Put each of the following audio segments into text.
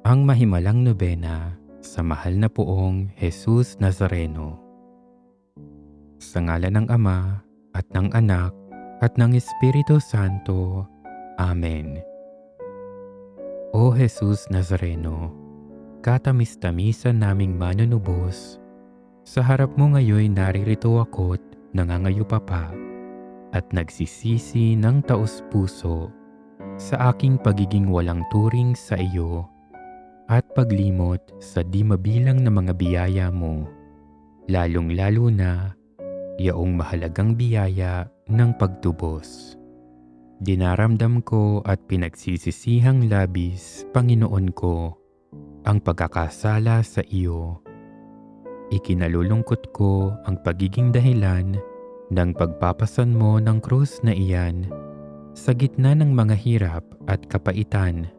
Ang mahimalang nobena sa mahal na poong Jesus Nazareno. Sa ngalan ng Ama at ng Anak at ng Espiritu Santo. Amen. O Jesus Nazareno, katamis-tamisan naming manunubos, sa harap mo ngayoy naririto ako't nangangayupa pa at nagsisisi ng taos-puso sa aking pagiging walang turing sa iyo at paglimot sa di mabilang na mga biyaya mo, lalong-lalo na yaong mahalagang biyaya ng pagtubos. Dinaramdam ko at pinagsisisihang labis, Panginoon ko, ang pagkakasala sa iyo. Ikinalulungkot ko ang pagiging dahilan ng pagpapasan mo ng krus na iyan sa gitna ng mga hirap at kapaitan,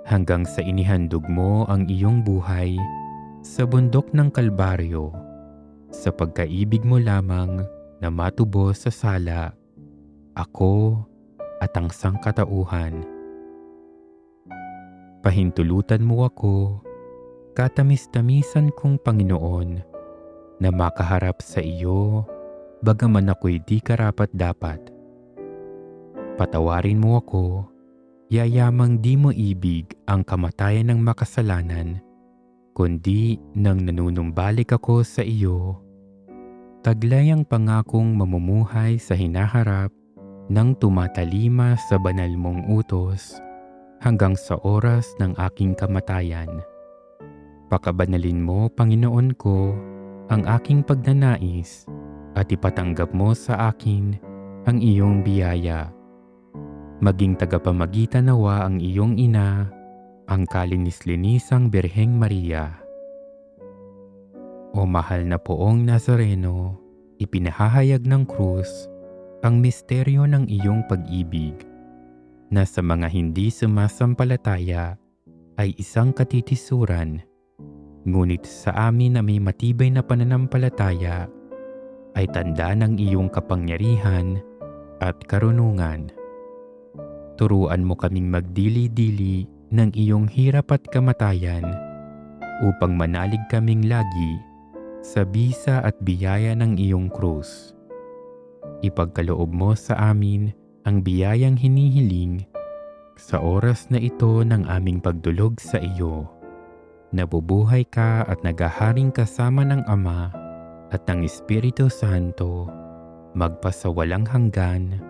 hanggang sa inihandog mo ang iyong buhay sa bundok ng Kalbaryo, sa pagkaibig mo lamang na matubos sa sala, ako at ang sangkatauhan. Pahintulutan mo ako, katamis-tamisan kong Panginoon, na makaharap sa iyo, bagaman ako'y di karapat-dapat. Patawarin mo ako, yayamang di mo ibig ang kamatayan ng makasalanan, kundi nang nanunumbalik ako sa iyo, taglay ang pangakong mamumuhay sa hinaharap ng tumatalima sa banal mong utos hanggang sa oras ng aking kamatayan. Pakabanalin mo, Panginoon ko, ang aking pagnanais at ipatanggap mo sa akin ang iyong biyaya. Maging tagapamagitan nawa ang iyong ina, ang kalinis-linisang Birheng Maria. O mahal na poong Nazareno, ipinahahayag ng krus ang misteryo ng iyong pag-ibig, na sa mga hindi sumasampalataya ay isang katitisuran, ngunit sa amin na may matibay na pananampalataya ay tanda ng iyong kapangyarihan at karunungan. Turuan mo kaming magdili-dili ng iyong hirap at kamatayan upang manalig kaming lagi sa bisa at biyaya ng iyong krus. Ipagkaloob mo sa amin ang biyayang hinihiling sa oras na ito ng aming pagdulog sa iyo. Nabubuhay ka at naghaharing kasama ng Ama at ng Espiritu Santo, magpasawalang hanggan.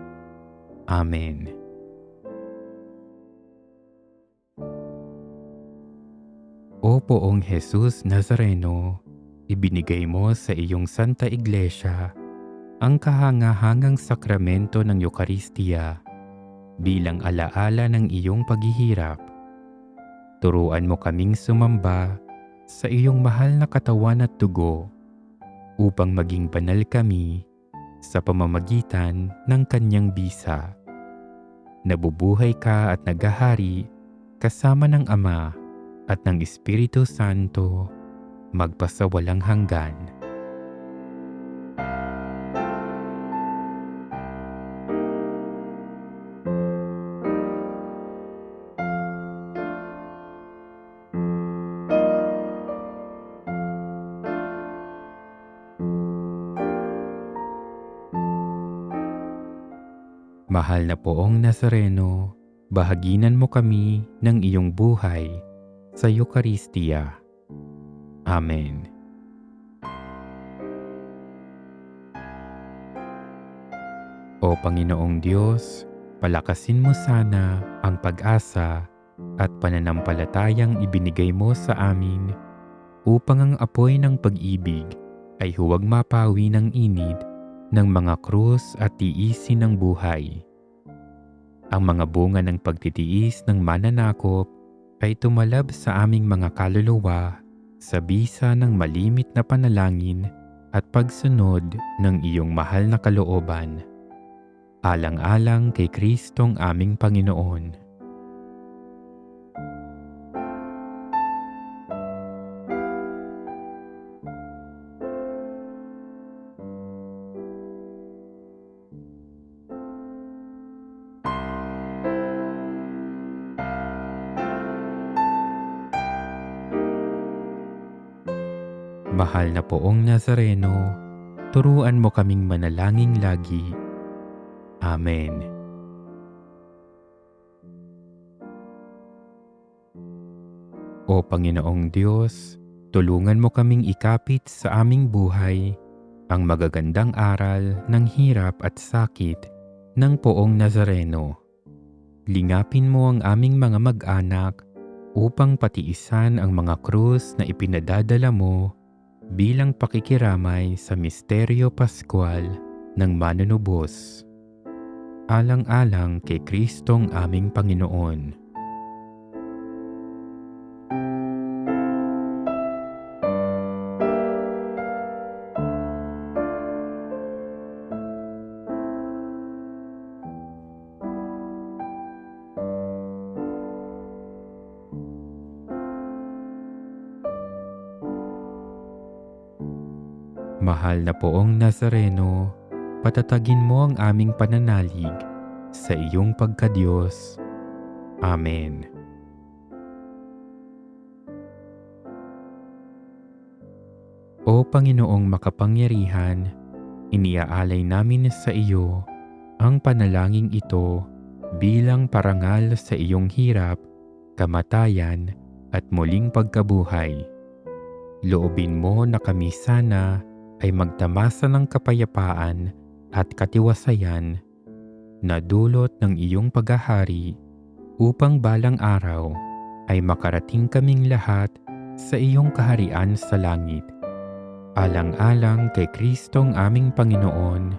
Amen. O poong Jesus Nazareno, ibinigay mo sa iyong Santa Iglesia ang kahangahangang sakramento ng Eucharistia bilang alaala ng iyong paghihirap. Turuan mo kaming sumamba sa iyong mahal na katawan at dugo upang maging banal kami sa pamamagitan ng kanyang bisa. Nabubuhay ka at naghahari kasama ng Ama at ng Espiritu Santo, magpasawalang hanggan. Mahal na poong Nazareno, bahaginan mo kami ng iyong buhay sa Eucharistia. Amen. O Panginoong Diyos, palakasin mo sana ang pag-asa at pananampalatayang ibinigay mo sa amin upang ang apoy ng pag-ibig ay huwag mapawi ng init ng mga krus at tiisin ng buhay. Ang mga bunga ng pagtitiis ng mananakop ay tumalab sa aming mga kaluluwa sa bisa ng malimit na panalangin at pagsunod ng iyong mahal na kalooban. Alang-alang kay Kristong aming Panginoon. Mahal na Poong Nazareno, turuan mo kaming manalangin lagi. Amen. O Panginoong Diyos, tulungan mo kaming ikapit sa aming buhay ang magagandang aral ng hirap at sakit ng Poong Nazareno. Lingapin mo ang aming mga mag-anak upang patiisan ang mga krus na ipinadadala mo bilang pakikiramay sa misteryo paskwal ng manunubos. Alang-alang kay Kristong aming Panginoon. Mahal na Poong Nazareno, patatagin mo ang aming pananalig sa iyong pagkadiyos. Amen. O Panginoong makapangyarihan, iniaalay namin sa iyo ang panalangin ito bilang parangal sa iyong hirap, kamatayan at muling pagkabuhay. Loobin mo na kami sana ay magtamasa ng kapayapaan at katiwasayan na dulot ng iyong paghahari upang balang araw ay makarating kaming lahat sa iyong kaharian sa langit. Alang-alang kay Kristong aming Panginoon.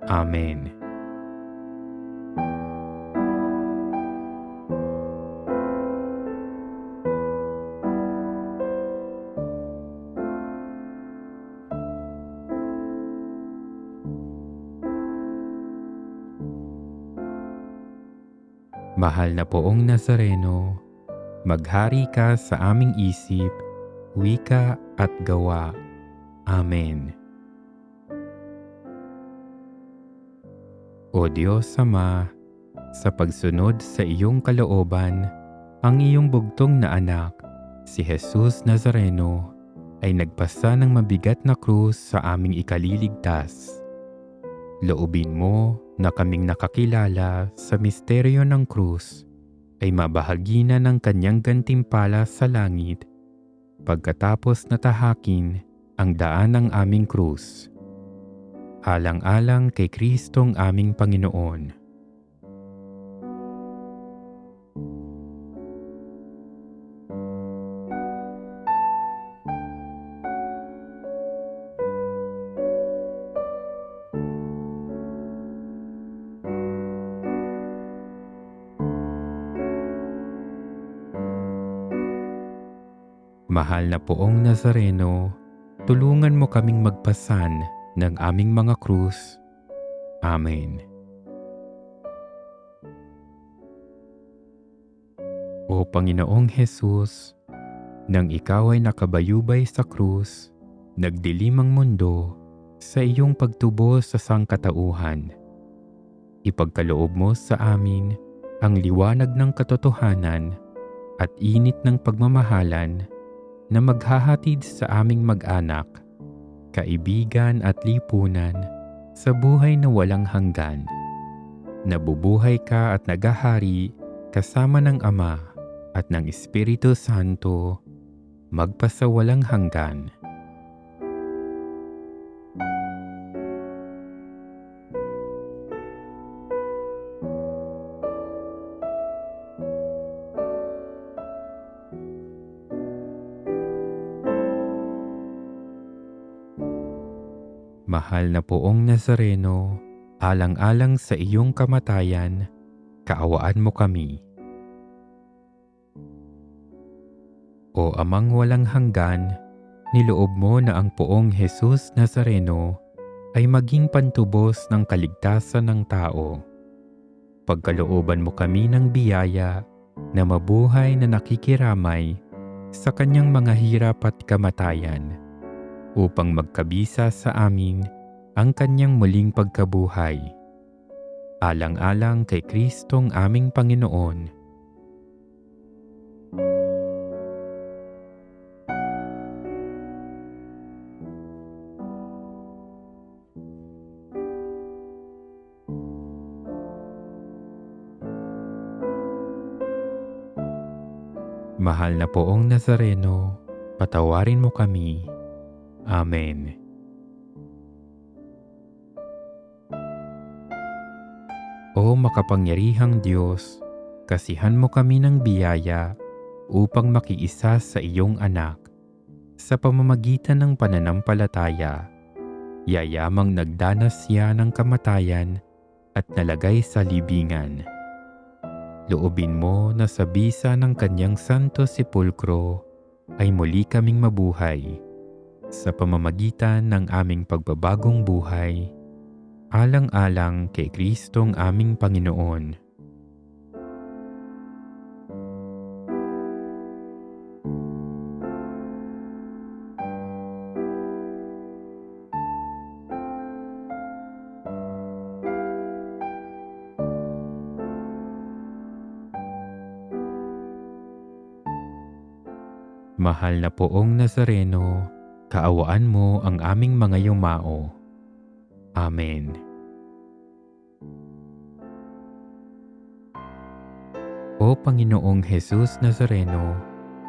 Amen. Mahal na Poong Nazareno, maghari ka sa aming isip, wika at gawa. Amen. O Diyos Ama, sa pagsunod sa iyong kalooban, ang iyong bugtong na anak, si Jesus Nazareno, ay nagpasa ng mabigat na krus sa aming ikaliligtas. Loobin mo na kaming nakakilala sa misteryo ng krus ay mabahagi na ng kanyang gantimpala sa langit pagkatapos natahakin ang daan ng aming krus. Alang-alang kay Kristong aming Panginoon. Mahal na Poong Nazareno, tulungan mo kaming magpasan ng aming mga krus. Amen. O Panginoong Hesus, nang ikaw ay nakabayubay sa krus, nagdilim ang mundo sa iyong pagtubos sa sangkatauhan. Ipagkaloob mo sa amin ang liwanag ng katotohanan at init ng pagmamahalan na maghahatid sa aming mag-anak, kaibigan at lipunan sa buhay na walang hanggan. Nabubuhay ka at nagahari kasama ng Ama at ng Espiritu Santo, magpasawalang hanggan. Mahal na Poong Nazareno, alang-alang sa iyong kamatayan, kaawaan mo kami. O Amang walang hanggan, niloob mo na ang Poong Jesus Nazareno ay maging pantubos ng kaligtasan ng tao. Pagkalooban mo kami ng biyaya na mabuhay na nakikiramay sa kanyang mga hirap at kamatayan, upang magkabisa sa amin ang kanyang muling pagkabuhay. Alang-alang kay Kristong aming Panginoon. Mahal na Poong Nazareno, patawarin mo kami. Amen. O makapangyarihang Diyos, kasihan mo kami ng biyaya upang makiisa sa iyong anak. Sa pamamagitan ng pananampalataya, yayamang nagdanas siya ng kamatayan at nalagay sa libingan. Loobin mo na sa bisa ng kanyang santo sepulkro ay muli kaming mabuhay sa pamamagitan ng aming pagbabagong buhay, alang-alang kay Kristong aming Panginoon. Mahal na Poong Nazareno, kaawaan mo ang aming mga yumao. Amen. O Panginoong Jesus Nazareno,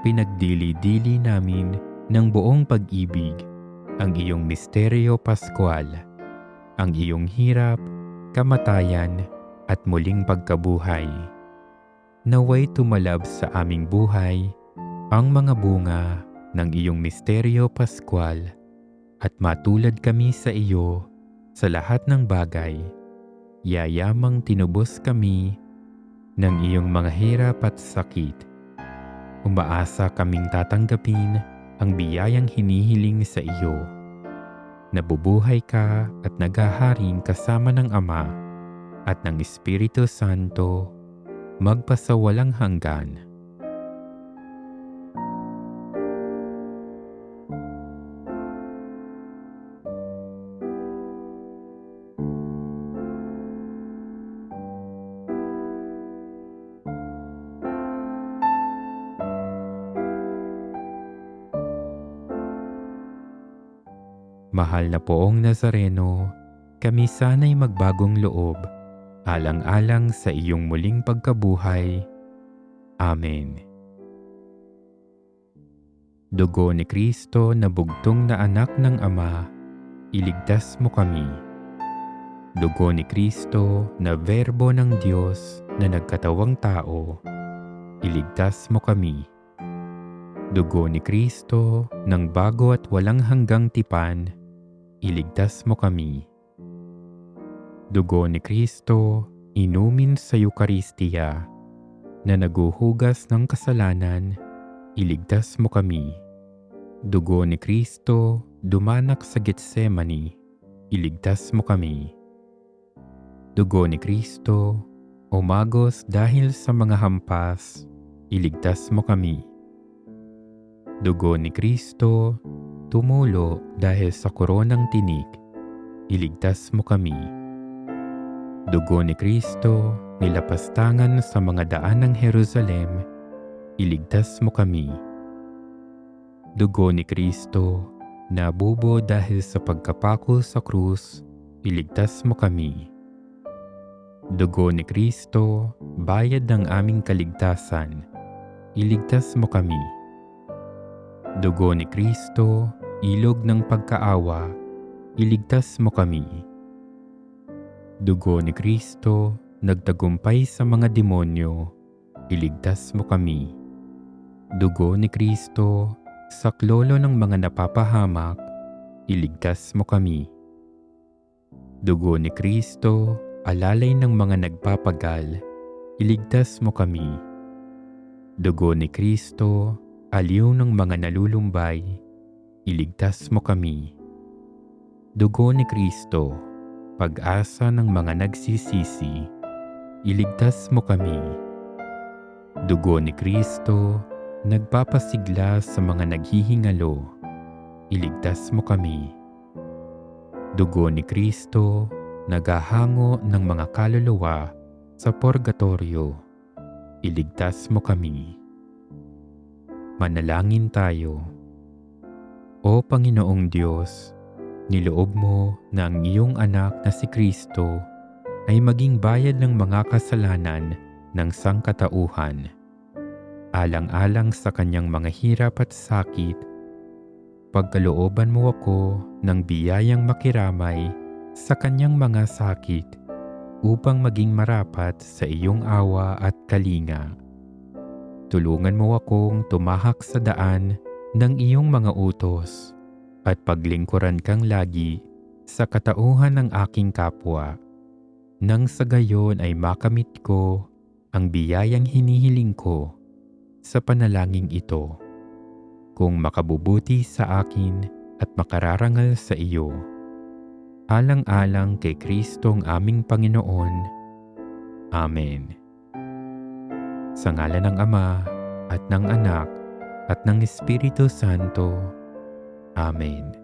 pinagdili-dili namin ng buong pag-ibig ang iyong misteryo paskwal, ang iyong hirap, kamatayan at muling pagkabuhay. Naway tumalab sa aming buhay ang mga bunga ng iyong misteryo paskwal at matulad kami sa iyo sa lahat ng bagay. Yayamang tinubos kami ng iyong mga hirap at sakit. Umaasa kaming tatanggapin ang biyayang hinihiling sa iyo. Nabubuhay ka at naghaharing kasama ng Ama at ng Espiritu Santo magpasawalang hanggan. Mahal na Poong Nazareno, kami sana'y magbagong loob, alang-alang sa iyong muling pagkabuhay. Amen. Dugo ni Kristo na bugtong na anak ng Ama, iligtas mo kami. Dugo ni Kristo na Verbo ng Diyos na nagkatawang tao, iligtas mo kami. Dugo ni Kristo ng bago at walang hanggang tipan, iligtas mo kami. Dugo ni Kristo, inumin sa Eucharistia, na naguhugas ng kasalanan, iligtas mo kami. Dugo ni Kristo, dumanak sa Getsemani, iligtas mo kami. Dugo ni Kristo, umagos dahil sa mga hampas, iligtas mo kami. Dugo ni Kristo, tumulo dahil sa koronang tinik, iligtas mo kami. Dugo ni Kristo, nilapastangan sa mga daan ng Jerusalem, iligtas mo kami. Dugo ni Kristo, nabubo dahil sa pagkapako sa krus, iligtas mo kami. Dugo ni Kristo, bayad ng aming kaligtasan, iligtas mo kami. Dugo ni Kristo, ilog ng pagkaawa, iligtas mo kami. Dugo ni Kristo, nagtagumpay sa mga demonyo, iligtas mo kami. Dugo ni Kristo, saklolo ng mga napapahamak, iligtas mo kami. Dugo ni Kristo, alalay ng mga nagpapagal, iligtas mo kami. Dugo ni Kristo, aliw ng mga nalulumbay, iligtas mo kami. Dugo ni Kristo, pag-asa ng mga nagsisisi, iligtas mo kami. Dugo ni Kristo, nagpapasigla sa mga naghihingalo, iligtas mo kami. Dugo ni Kristo, naghahango ng mga kaluluwa sa purgatorio, iligtas mo kami. Manalangin tayo. O Panginoong Diyos, niloob mo na ang iyong anak na si Kristo ay maging bayad ng mga kasalanan ng sangkatauhan. alang-alang sa kanyang mga hirap at sakit. Pagkalooban mo ako ng biyayang makiramay sa kanyang mga sakit upang maging marapat sa iyong awa at kalinga. Tulungan mo akong tumahak sa daan ng iyong mga utos at paglingkuran kang lagi sa katauhan ng aking kapwa, nang sa gayon ay makamit ko ang biyayang hinihiling ko sa panalangin ito, kung makabubuti sa akin at makararangal sa iyo. Alang-alang kay Kristong aming Panginoon. Amen. Sa ngalan ng Ama at ng Anak at ng Espiritu Santo. Amen.